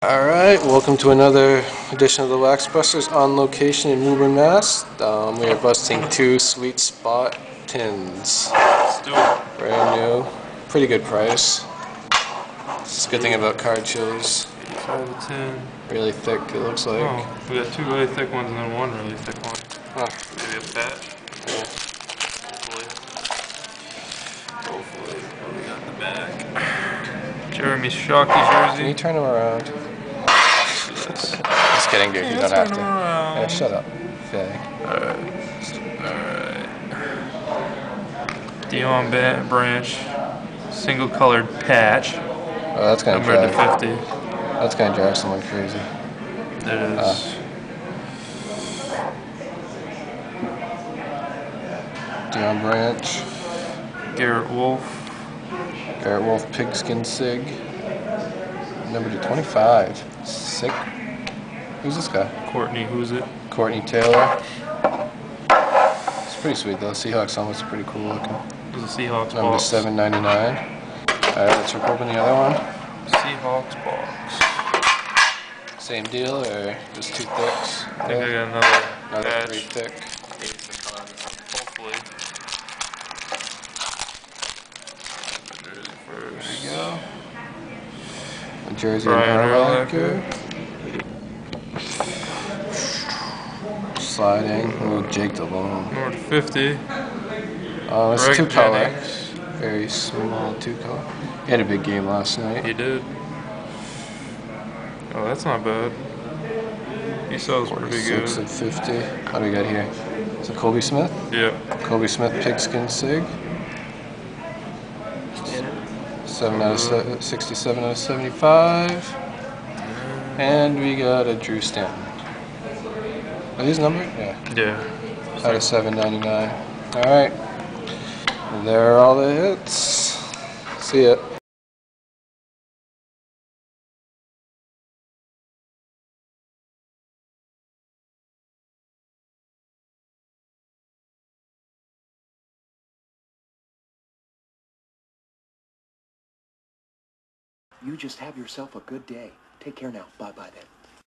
Alright, welcome to another edition of the Wax Busters on location in Woburn, Mass. We are busting two sweet spot tins. Let's do it. Brand new. Pretty good price. It's a good thing about card chillers. 85 out of 10. Really thick, it looks like. Oh, we got two really thick ones and then one really thick one. Huh. Maybe a patch? Yeah. Hopefully. What do we got in the back? Jeremy Shockey jersey. Can you turn them around? Just kidding, dude. Yeah, You don't have to. turn 'em around. Yeah, shut up. Fag. Alright. Dion Branch. Single colored patch. Oh, that's gonna Numbered drive. to 50. That's gonna drive someone crazy. It is. Dion Branch. Garrett Wolf. Garrett Wolf Pigskin Sig. Number to 25. Sick. Who's this guy? Courtney, who's it? Courtney Taylor. It's pretty sweet though. Seahawks helmet's pretty cool looking. There's a Seahawks Number box. $7.99. Alright, let's rip open the other one. Seahawks box. Same deal or just two thicks? I think I got Another patch. three thick. Hopefully. First. There you go. A jersey Brian and Urlacher. Sliding. Oh, Jake Delhomme. Number 50. Oh, it's Greg two color. Jennings. Very small two color. He had a big game last night. He did. Oh, that's not bad. He sells pretty good. 6 of 50. How do we got here? Is it Kobe Smith? Yeah. Kobe Smith Pigskin Sig. 7 out of 67 out of 75. And we got a Drew Stanton. Are these numbered? Yeah. Yeah. Out of 7.99. Alright. There are all the hits. See ya. You just have yourself a good day. Take care now. Bye-bye then.